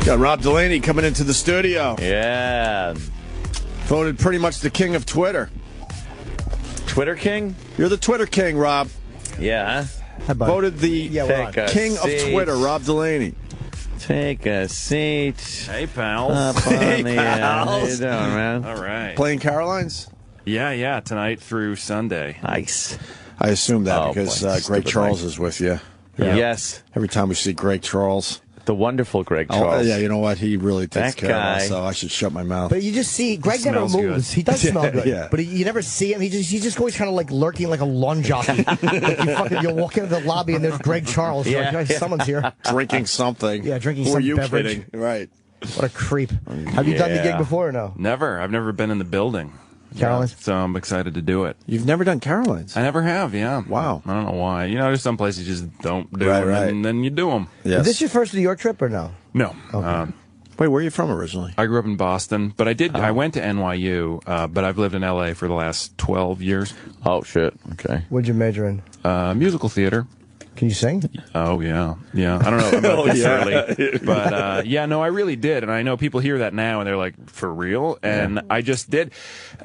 Got Rob Delaney coming into the studio. Yeah. Voted pretty much the king of Twitter. Twitter king? You're the Twitter king, Rob. Yeah. Voted the king of Twitter, Rob Delaney. Take a seat. Hey, pals. Up on the, how you doing, man? All right. Playing Caroline's? Yeah, tonight through Sunday. Nice. I assume that because Greg Charles is with you. Yeah. Yes. Every time we see Greg Charles. The wonderful Greg Charles. Yeah, you know what? He really takes care of us, so I should shut my mouth. But you just see, Greg never moves. Good. He does smell good. But you never see him. He's just always kind of like lurking like a lawn jockey. Like you walk into the lobby and there's Greg Charles. Someone's here. Drinking something. Yeah, drinking some beverage. Kidding? Right. What a creep. Have you done the gig before or no? Never. I've never been in the building. Caroline's? So I'm excited to do it. You've never done Caroline's? I never have, yeah. Wow. I don't know why. You know, there's some places you just don't do right, and then you do them. Yes. Is this your first New York trip or no? No. Okay. Wait, where are you from originally? I grew up in Boston, but I went to NYU, but I've lived in L.A. for the last 12 years. Oh, shit. Okay. What'd you major in? Musical theater. Can you sing? Oh, yeah. I don't know about this early. But, I really did. And I know people hear that now, and they're like, for real? And I just did.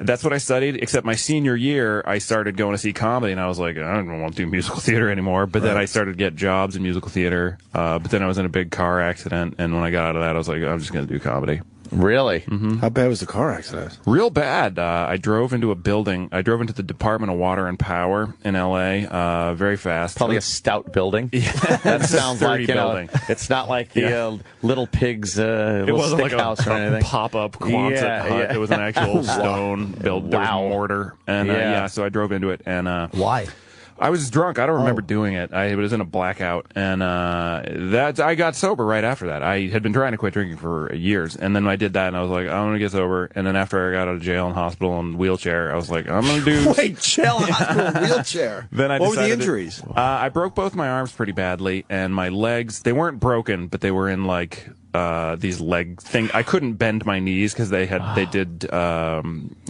That's what I studied, except my senior year, I started going to see comedy, and I was like, I don't want to do musical theater anymore. But then I started to get jobs in musical theater. But then I was in a big car accident, and when I got out of that, I was like, I'm just going to do comedy. Really? Mm-hmm. How bad was the car accident? Real bad. I drove into a building. I drove into the Department of Water and Power in L.A. Very fast. Probably a stout building. Yeah, that sounds like building. It's not like the Little Pigs it wasn't like house or anything. Pop-up Quonset hut. It was an actual stone built. There was mortar. And so I drove into it. And why? I was drunk. I don't remember doing it. I was in a blackout, and I got sober right after that. I had been trying to quit drinking for years, and then I did that, and I was like, I'm gonna get sober. And then after I got out of jail and hospital and wheelchair, I was like, I'm gonna do. Wait, jail, hospital, wheelchair. Then I what were the decided injuries? I broke both my arms pretty badly, and my legs. They weren't broken, but they were in like. These leg thing. I couldn't bend my knees because they did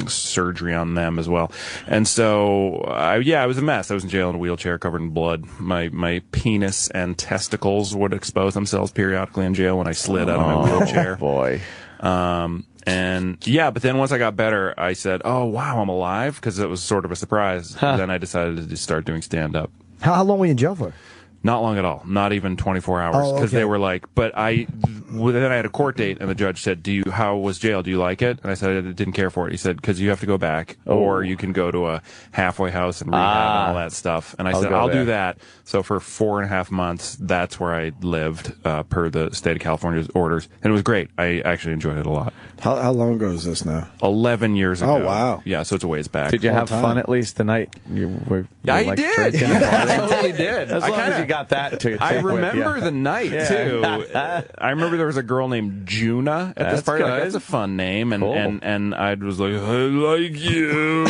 surgery on them as well, and so I was a mess. I was in jail in a wheelchair covered in blood. My penis and testicles would expose themselves periodically in jail when I slid out of my wheelchair. Boy. But then once I got better, I said, "Oh wow, I'm alive," because it was sort of a surprise. Then I decided to start doing stand up. How long were you in jail for? Not long at all. Not even 24 hours. Because they were like, then I had a court date, and the judge said, how was jail? Do you like it? And I said, I didn't care for it. He said, because you have to go back, or you can go to a halfway house and rehab and all that stuff. And I said, I'll do that. So for 4.5 months, that's where I lived, per the state of California's orders. And it was great. I actually enjoyed it a lot. How long ago is this now? 11 years ago. Oh, wow. Yeah, so it's a ways back. Did you have fun at least the night you were I did. I totally did. As long as you got that to I remember the night, too. I remember there was a girl named Juna at this party. Like, that's a fun name. And, and I was like, I like you.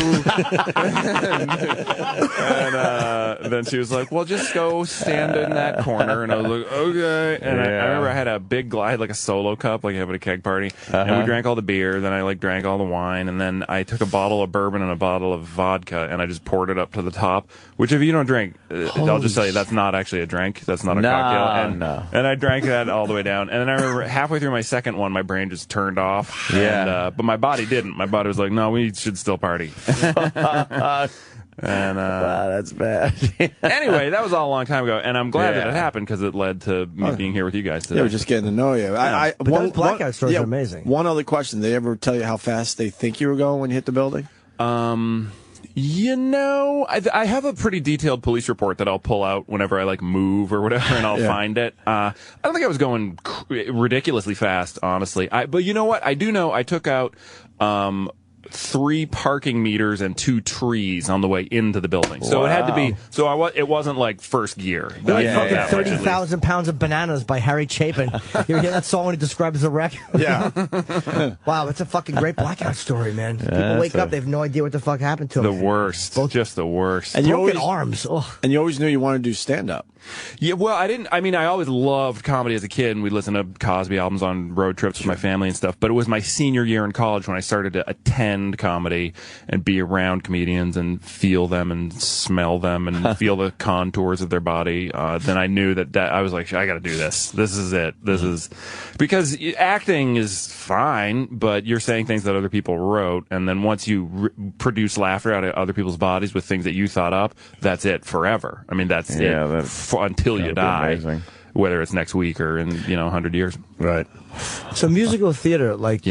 and then she was like, well, just go stand in that corner. And I was like, okay. And I remember I had a big glide, like a solo cup, like you have at a keg party. And we drank all the beer. Then I drank all the wine. And then I took a bottle of bourbon and a bottle of vodka, and I just poured it up to the top. Which, if you don't drink, I'll just tell you, that's not actually a drink. That's not a cocktail. And I drank that all the way down. And then I remember halfway through my second one, my brain just turned off. Yeah. But my body didn't. My body was like, no, we should still party. And wow, that's bad. Anyway, that was all a long time ago, and I'm glad that it happened because it led to me being here with you guys today. Yeah, we're just getting to know you. One blackout stories are amazing. One other question: did they ever tell you how fast they think you were going when you hit the building? You know, I have a pretty detailed police report that I'll pull out whenever I move or whatever, and I'll find it. I don't think I was going ridiculously fast, honestly. But you know what? I do know I took out 3 parking meters and 2 trees on the way into the building. So it had to be. So it wasn't like first gear. Fucking 30,000 pounds of bananas by Harry Chapin. You ever hear that song when he describes the wreck? Yeah. Wow, that's a fucking great blackout story, man. People wake up, they have no idea what the fuck happened to them. The worst. Just the worst. And broken arms. Ugh. And you always knew you wanted to do stand-up. Yeah, well, I always loved comedy as a kid, and we'd listen to Cosby albums on road trips with my family and stuff, but it was my senior year in college when I started to attend attend comedy and be around comedians and feel them and smell them and feel the contours of their body, then I knew that I was like, I got to do this. This is it. This is because acting is fine, but you're saying things that other people wrote, and then once you produce laughter out of other people's bodies with things that you thought up, that's it forever. I mean, that's it until you die. Amazing. Whether it's next week or in 100 years. Right. So musical theater, like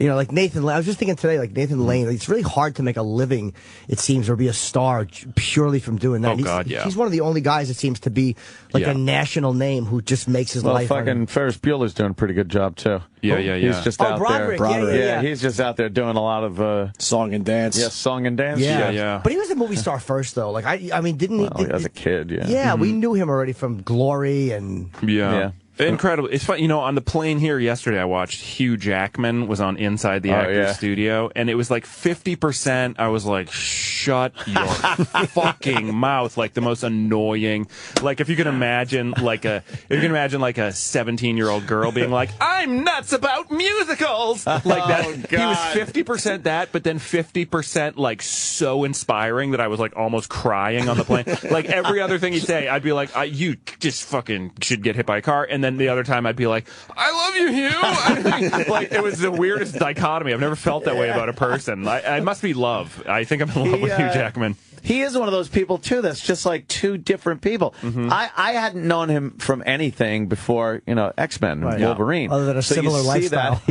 like Nathan. I was just thinking today, like Nathan Lane. It's really hard to make a living, it seems, or be a star purely from doing that. Oh God, yeah. He's one of the only guys that seems to be like a national name who just makes his life. Well, fucking Ferris Bueller's doing a pretty good job too. Yeah. He's just out Broderick. there. Yeah, he's just out there doing a lot of song and dance. Yes, song and dance. Yeah. But he was a movie star first, though. Like I mean, didn't he? As a kid, Yeah, we knew him already from Glory and. Yeah. Incredible. It's fun. On the plane here yesterday, I watched Hugh Jackman was on Inside the Actors Studio, and it was like 50%. I was like, shut your fucking mouth. Like the most annoying. Like if you can imagine like a 17-year-old girl being like, I'm nuts about musicals. Like that. He was 50% that, but then 50% like so inspiring that I was like almost crying on the plane. Like every other thing he'd say, I'd be like, you just fucking should get hit by a car. And then the other time I'd be like, I love you, Hugh. Like it was the weirdest dichotomy. I've never felt that way about a person. I must be love. I think I'm in love with Hugh Jackman. He is one of those people, too, that's just like two different people. I hadn't known him from anything before, X-Men and Wolverine. Other than a similar lifestyle.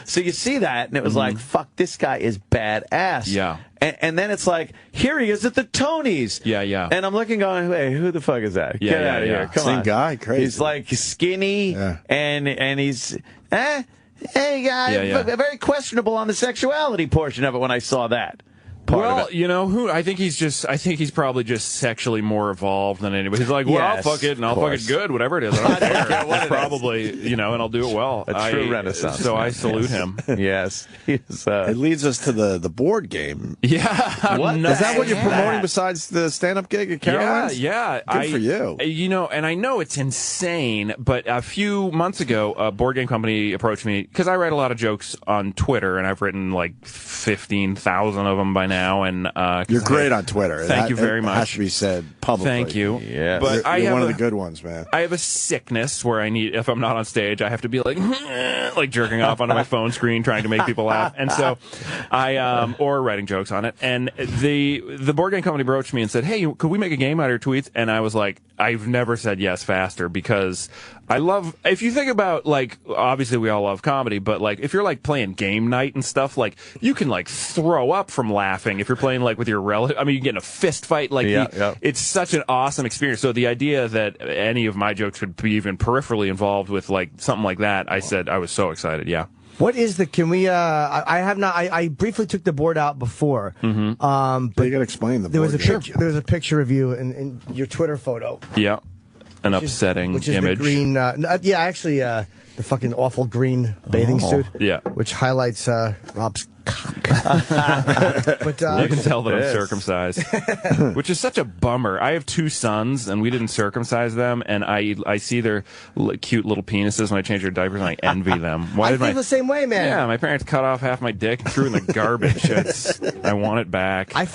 So you see that, and it was like, fuck, this guy is badass. Yeah. And then it's like, here he is at the Tonys. Yeah. And I'm looking going, hey, who the fuck is that? Yeah, Get out of here. Come Same on. guy, crazy. He's like skinny, and he's, hey, guy, very questionable on the sexuality portion of it when I saw that. Well, who? I think he's probably just sexually more evolved than anybody. He's like, I'll fuck it, and I'll fuck it good, whatever it is. I don't care. It's probably, and I'll do it well. A true renaissance. So I salute him. Yes. It leads us to the board game. Yeah. What? Is that what you're promoting besides the stand-up gig at Caroline's? Yeah. Good for you. And I know it's insane, but a few months ago, a board game company approached me, because I write a lot of jokes on Twitter, and I've written like 15,000 of them by now. And you're great on Twitter. Thank you very much. Has to be said publicly. Thank you. Yeah, but you're one of the good ones, man. I have a sickness where if I'm not on stage, I have to be like jerking off onto my phone screen trying to make people laugh. And so or writing jokes on it. And the board game company approached me and said, hey, could we make a game out of your tweets? And I was like, I've never said yes faster, because I love, if you think about, like, obviously we all love comedy, but like if you're like playing game night and stuff, like you can like throw up from laughing if you're playing like with your relative. I mean, you get in a fist fight, like it's such an awesome experience. So the idea that any of my jokes would be even peripherally involved with like something like that, I said I was so excited. Yeah. What is can we, I have not, I briefly took the board out before. But you gotta explain the board. There was a picture of you in your Twitter photo. Yeah. An upsetting which is image. The green, actually, the fucking awful green bathing suit. Yeah. Which highlights Rob's cock. But you can tell that I'm circumcised, which is such a bummer. I have two sons, and we didn't circumcise them, and I see their cute little penises when I change their diapers, and I envy them. I feel the same way, man. Yeah, my parents cut off half my dick and threw it in the garbage. I want it back. I'm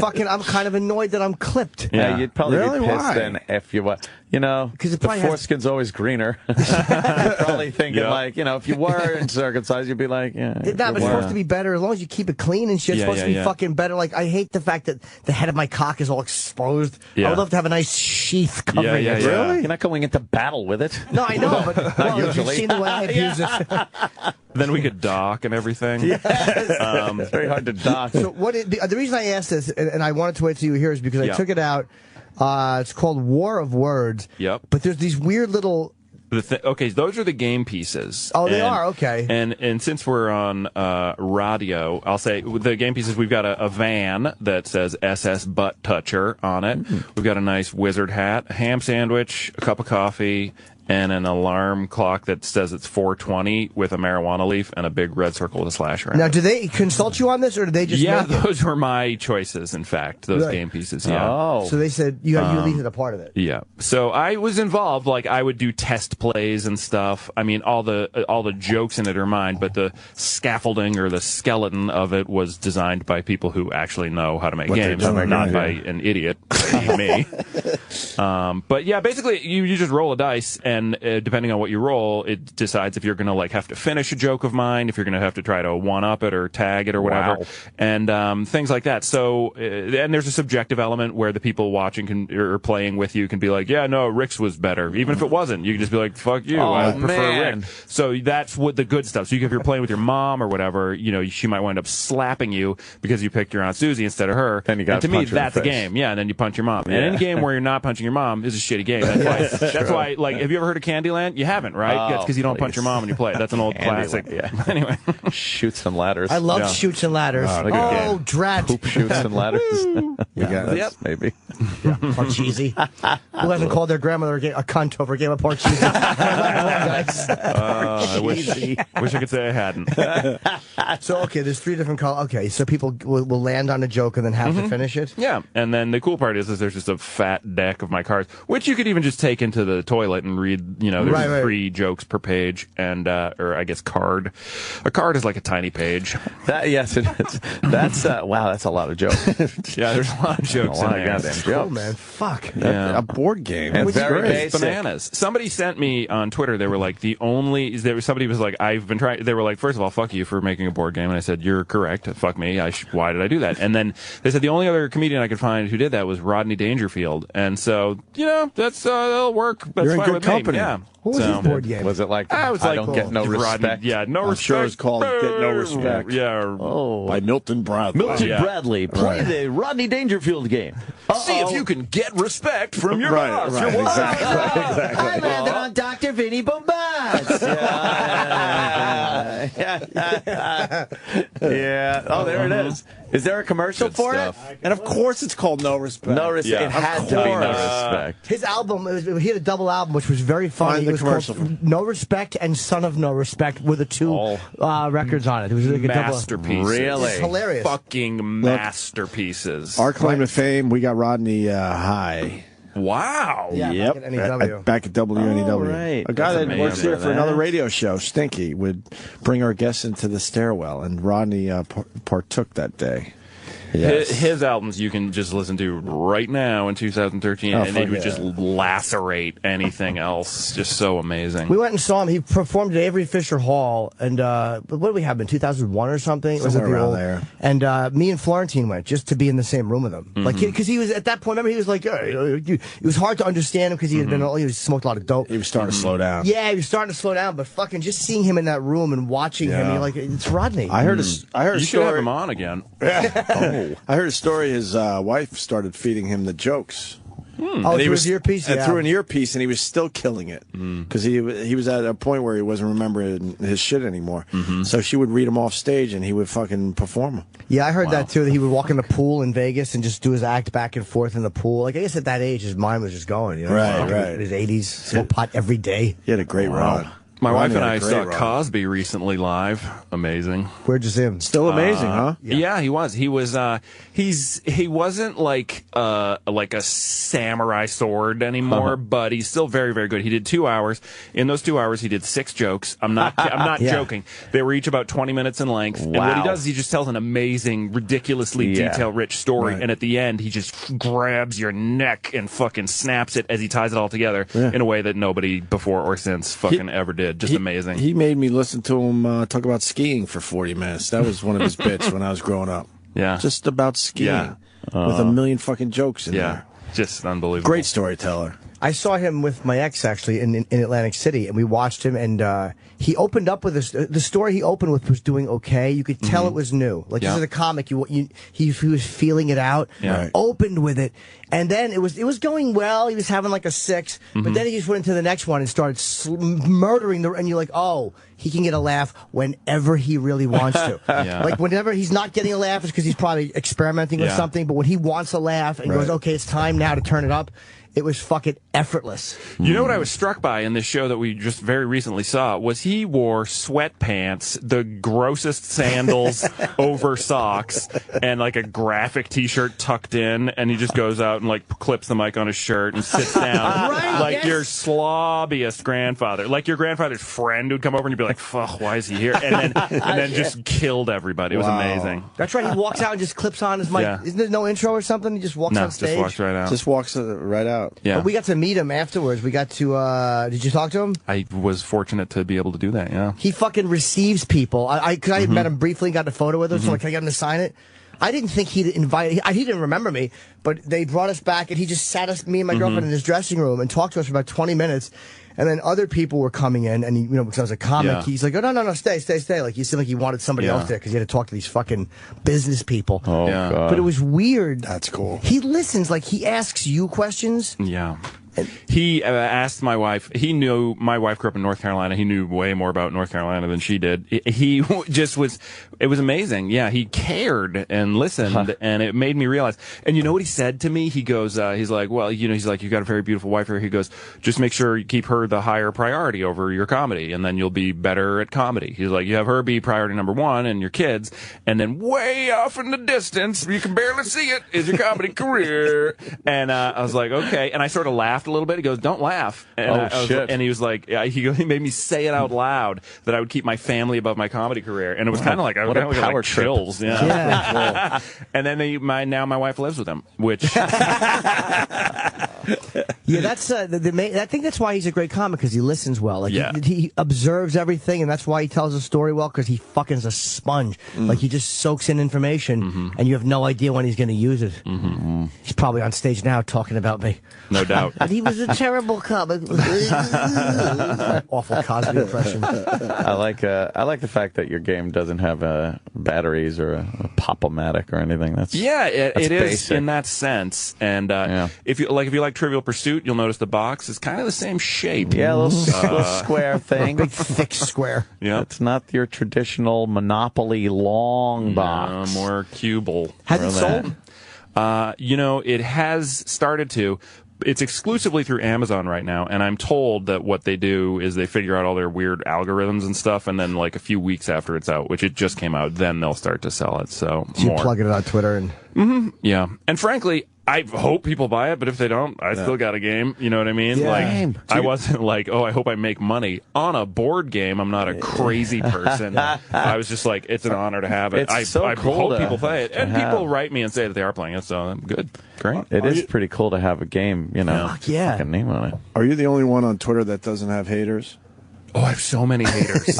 kind of annoyed that I'm clipped. Yeah, you'd probably Really? be pissed Why? then if you what. Because the foreskin's always greener. You're probably thinking if you weren't circumcised, you'd be like, but it's supposed to be better as long as you keep it clean and shit. It's supposed to be fucking better. Like, I hate the fact that the head of my cock is all exposed. I would love to have a nice sheath covering it. Really? You're not going into battle with it. No, I know, but you've seen the way I abuse it. Then we could dock and everything. It's very hard to dock. So the reason I asked this, and I wanted to wait till you were here, is because I took it out. It's called War of Words. Yep. But there's these weird little... Okay, those are the game pieces. Oh, they are? Okay. And since we're on radio, I'll say the game pieces, we've got a van that says SS Butt Toucher on it. We've got a nice wizard hat, a ham sandwich, a cup of coffee, and an alarm clock that says it's 4:20 with a marijuana leaf and a big red circle with a slash around. Now, it. do they consult you on this, or do they just Yeah, make it? those were my choices, in fact, those game pieces, yeah. Oh. So they said you at least a part of it. Yeah. So I was involved, like I would do test plays and stuff. I mean, all the jokes in it are mine, but the scaffolding or the skeleton of it was designed by people who actually know how to make games, not by an idiot, me. But yeah, basically you just roll a dice, and depending on what you roll, it decides if you're going to like have to finish a joke of mine, if you're going to have to try to one-up it or tag it or whatever, and things like that. So, and there's a subjective element where the people watching or playing with you can be like, yeah, no, Rick's was better. Even if it wasn't, you can just be like, fuck you, I prefer Rick. So that's what the good stuff. So if you're playing with your mom or whatever, you know, she might wind up slapping you because you picked your Aunt Susie instead of her. Then you got to me, that's a game. Yeah, and then you punch your mom. And any game where you're not punching your mom is a shitty game. That's why, like, have you ever heard of Candyland? You haven't, right? That's because you don't punch your mom when you play it. That's an old classic. Yeah. Anyway. Shoots and ladders. I love Shoots and Ladders. Oh, drat. Hoop shoots and ladders. Maybe. Yeah, Parcheesi. Who hasn't called their grandmother a cunt over a game of Parcheesi? I wish I could say I hadn't. So, okay, there's 3 different colors. Okay, so people will land on a joke and then have to finish it? Yeah, and then the cool part is there's just a fat deck of my cards, which you could even just take into the toilet and read, you know, there's 3 jokes per page, and, or I guess card. A card is like a tiny page. Yes, it is. That's, wow, that's a lot of jokes. Yeah, there's a lot of jokes in there. Cool, man. Fuck. Yeah. A board game. And It's very great. basic. Bananas. Somebody sent me on Twitter, they were like, somebody was like, I've been trying, they were like, first of all, fuck you for making a board game. And I said, you're correct. Fuck me. Why did I do that? And then they said the only other comedian I could find who did that was Rodney Dangerfield. And so, you know, that'll work. That's You're in fine good with company. Me. Yeah. What was his board game? Was it like, I don't get no respect? Rodney, yeah, no I'm respect. sure it's called Get No Respect. Yeah. By Milton Bradley. Milton Bradley, play the Rodney Dangerfield game. See if you can get respect from your boss. Right, exactly. I landed on Dr. Vinny Bombas. Yeah. Oh, there it is. Is there a commercial for it? And of course it's called No Respect. No respect. Yeah. It had to be No Respect. His album, he had a double album, which was very funny. Find the It was commercial. called No Respect and Son of No Respect were the 2 records on it. It was like a double. Masterpieces. Really? It's hilarious. Fucking masterpieces. Our claim to fame, we got Rodney high. Wow. Yeah, Yep. back at NEW. Back at WNEW. Oh, right. A guy That's that works amazing. here for another radio show, Stinky, would bring our guests into the stairwell, and Rodney partook that day. Yes. His albums you can just listen to right now in 2013, and it would just lacerate anything else. Just so amazing. We went and saw him. He performed at Avery Fisher Hall, and what did we have in 2001 or something? Somewhere was it around there. And me and Florentine went just to be in the same room with him, like because he was at that point. Remember, he was like, it was hard to understand him because he had he smoked a lot of dope. He was starting to slow down. Yeah, he was starting to slow down, but fucking just seeing him in that room and watching him, you're like, it's Rodney. I heard a You story. should have him on again. I heard a story. His wife started feeding him the jokes. Oh, through his earpiece? And Yeah. through an earpiece, and he was still killing it because he was at a point where he wasn't remembering his shit anymore. So she would read him off stage, and he would fucking perform them. Yeah, I heard that too. That he would walk in the pool in Vegas and just do his act back and forth in the pool. Like I guess at that age, his mind was just going. You know, Right. In his 80s, smoke pot every day. He had a great run. My wife Rodney and had a I great saw run. Cosby recently live. Amazing. Where'd you see him? Still amazing, huh? Yeah, he was. He was. He wasn't like a samurai sword anymore, but he's still very, very good. He did 2 hours. In those 2 hours, he did 6 jokes. I'm not joking. They were each about 20 minutes in length. And what he does is he just tells an amazing, ridiculously detail-rich story. Right. And at the end, he just grabs your neck and fucking snaps it as he ties it all together in a way that nobody before or since fucking ever did. Just amazing. He made me listen to him talk about skiing for 40 minutes. That was one of his bits when I was growing up. Yeah. Just about skiing with a million fucking jokes in there. Just unbelievable. Great storyteller. I saw him with my ex actually in Atlantic City, and we watched him. And he opened up with the story he opened with was doing okay. You could tell it was new. Like this is a comic. He was feeling it out. Yeah. Right. Opened with it, and then it was going well. He was having like a 6, but then he just went into the next one and started murdering and you're like, oh, he can get a laugh whenever he really wants to. Like whenever he's not getting a laugh, it's because he's probably experimenting with something. But when he wants a laugh and goes, okay, it's time now to turn it up. It was fucking effortless. You know what I was struck by in this show that we just very recently saw was he wore sweatpants, the grossest sandals over socks, and like a graphic T-shirt tucked in, and he just goes out and like clips the mic on his shirt and sits down like your slobbiest grandfather, like your grandfather's friend who'd come over and you'd be like, "Fuck, why is he here?" And then just killed everybody. It was amazing. That's right. He walks out and just clips on his mic. Yeah. Isn't there no intro or something? He just walks on stage. Just walks right out. Just walks right out. Yeah. But we got to meet him afterwards. We got to. Did you talk to him? I was fortunate to be able to do that. Yeah. He fucking receives people. I met him briefly, got a photo with him. So like, can I get him to sign it? I didn't think he'd invite. He didn't remember me, but they brought us back, and he just sat us, me and my girlfriend, in his dressing room and talked to us for about 20 minutes. And then other people were coming in, and he, because I was a comic, he's like, "Oh no, stay." Like he seemed like he wanted somebody else there because he had to talk to these fucking business people. Oh God! But it was weird. That's cool. He listens, like he asks you questions. Yeah. He asked my wife. He knew my wife grew up in North Carolina. He knew way more about North Carolina than she did. He just was. It was amazing. Yeah, he cared and listened, and it made me realize. And you know what he said to me? He goes, he's like, well, he's like, you got a very beautiful wife here. He goes, just make sure you keep her the higher priority over your comedy, and then you'll be better at comedy. He's like, you have her be priority number one, and your kids, and then way off in the distance, you can barely see it, is your comedy career. And I was like, okay, and I sort of laughed a little bit. He goes, don't laugh. And shit. And he was like, he made me say it out loud that I would keep my family above my comedy career. And it was kind of like, I got like chills. Yeah. And then my wife lives with him, which. Yeah, that's I think that's why he's a great comic, because he listens well. Like he observes everything, and that's why he tells a story well, because he fucking is a sponge. Like he just soaks in information, and you have no idea when he's going to use it. He's probably on stage now talking about me. No doubt. And he was a terrible comic. Awful Cosby impression. I like the fact that your game doesn't have batteries or a pop-o-matic or anything. That's it is basic. in that sense. And if you like Trivial Pursuit, you'll notice the box is kind of the same shape. Yeah, a little square thing. Big, thick square. Yeah. It's not your traditional Monopoly long box. More cubal. Has it sold? It has started to. It's exclusively through Amazon right now, and I'm told that what they do is they figure out all their weird algorithms and stuff, and then like a few weeks after it's out, which it just came out, then they'll start to sell it. So you plug it on Twitter and yeah. And frankly, I hope people buy it, but if they don't, I still got a game. You know what I mean? Yeah. Like, I wasn't like, I hope I make money on a board game. I'm not a crazy person. I was just like, it's an honor to have it. It's I cool hope people play it, and people write me and say that they are playing it. So I'm good. Great. It is pretty cool to have a game, Fuck yeah. fucking name on it. Are you the only one on Twitter that doesn't have haters? Oh, I have so many haters.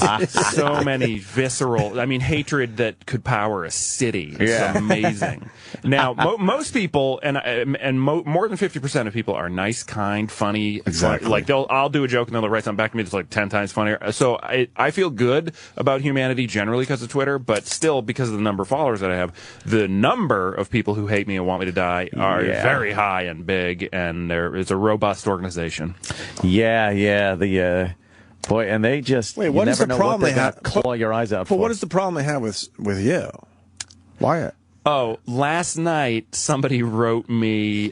So many visceral. Hatred that could power a city. It's amazing. Now, most people, and more than 50% of people are nice, kind, funny. Exactly. Like I'll do a joke and then they'll write something back to me that's like 10 times funnier. So I feel good about humanity generally because of Twitter, but still because of the number of followers that I have, the number of people who hate me and want me to die are very high and big, and it's a robust organization. Boy, and they just wait. What is the problem they have? Claw your eyes out. But what is the problem they have with you? Why? Oh, last night somebody wrote me.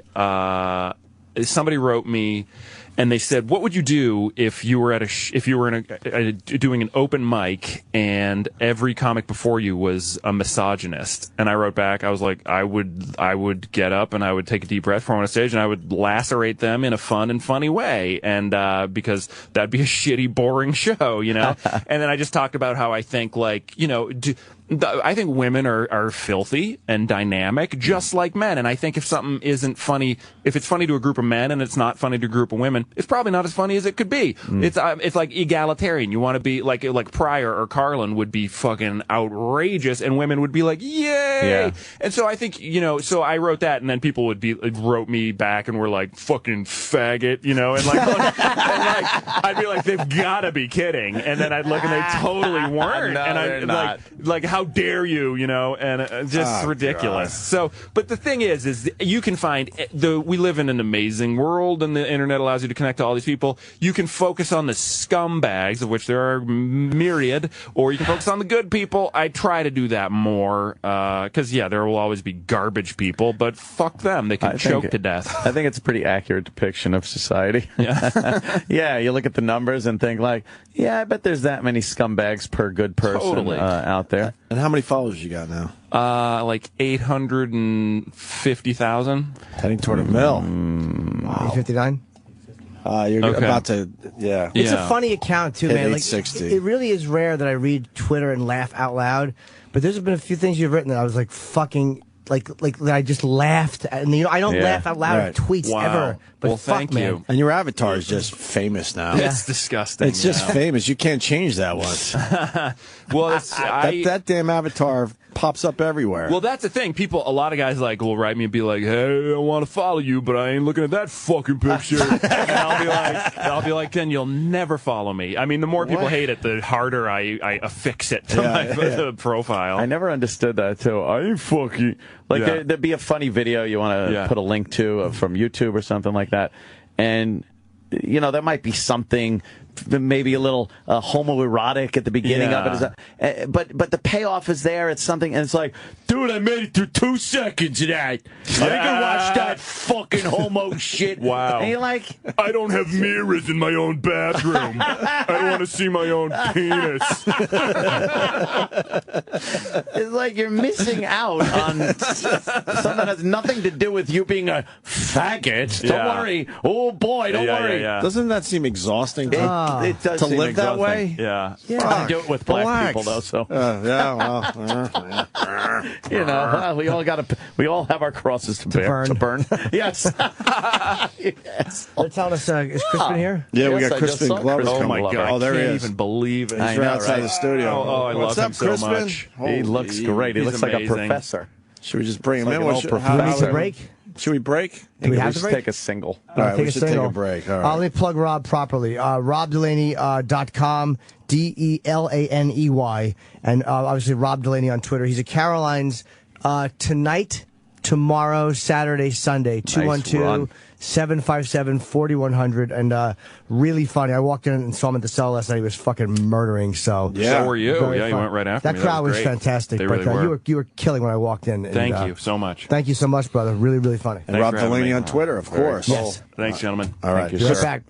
And they said, "What would you do if you were doing an open mic and every comic before you was a misogynist?" And I wrote back, I was like, I would get up and I would take a deep breath from on stage and I would lacerate them in a fun and funny way, and because that'd be a shitty, boring show, And then I just talked about how I think I think women are filthy and dynamic, just like men. And I think if something isn't funny, if it's funny to a group of men and it's not funny to a group of women, it's probably not as funny as it could be. It's like egalitarian. You want to be like Pryor or Carlin would be fucking outrageous, and women would be like, yay! Yeah. And so I think so I wrote that, and then people wrote me back and were like, fucking faggot, and like, I'd be like, they've got to be kidding, and then I'd look and they totally weren't, No, and they're not. like how. how dare you, and just ridiculous. God. So, but the thing is you can find we live in an amazing world, and the internet allows you to connect to all these people. You can focus on the scumbags, of which there are myriad, or you can focus on the good people. I try to do that more, because there will always be garbage people, but fuck them. They can choke to death. I think it's a pretty accurate depiction of society. Yeah. Yeah, you look at the numbers and think like, I bet there's that many scumbags per good person out there. And how many followers you got now? Like 850,000. Heading toward a mill. Wow. 859? You're about to, It's a funny account, too, man. Like, 860. it really is rare that I read Twitter and laugh out loud, but there's been a few things you've written that I was like fucking... Like I just laughed, and I don't laugh out loud at tweets ever. But thank you. Man. And your avatar is just famous now. It's disgusting. It's just famous. You can't change that one. Well, that damn avatar pops up everywhere. Well, that's the thing. A lot of guys will write me and be like, "Hey, I want to follow you, but I ain't looking at that fucking picture." And I'll be like, then you'll never follow me. I mean, the more people hate it, the harder I affix it to my profile. I never understood that too. I ain't fucking there'd be a funny video you want to put a link to from YouTube or something like that, and there might be something. Maybe a little homoerotic at the beginning of it, but the payoff is there. It's something, and it's like, dude, I made it through 2 seconds of that. I can watch that fucking homo shit. Wow. And you're like, I don't have mirrors in my own bathroom. I don't want to see my own penis. It's like you're missing out on something that has nothing to do with you being a faggot. Don't worry. Oh boy, don't worry. Doesn't that seem exhausting? It does to seem live exhausting. that way. Yeah. I do it with black people though. So we all have our crosses to burn. Yes. Yes. They're telling us, is Crispin here? Yeah, we got Crispin Glover. Oh my God! Oh, there he is. I can't even believe it. He's right outside the studio. Oh, I love him so much. He looks great. He looks like a professor. Should we just bring him in? Do we need a break? Should we break? Do we have to break? Take a single. All right, we should take a break. All right. Let me plug Rob properly. RobDelaney.com, DELANEY. And obviously Rob Delaney on Twitter. He's at Caroline's tonight, tomorrow, Saturday, Sunday. 212-757-4100. And really funny. I walked in and saw him at the cell last night. He was fucking murdering. So were you. Yeah, you went right after me. That crowd was fantastic. They really were. You were killing when I walked in. Thank you so much. Thank you so much, brother. Really, really funny. And Rob Delaney on Twitter, of course. Yes. Thanks, gentlemen. All right. Thank you, Get sir. back.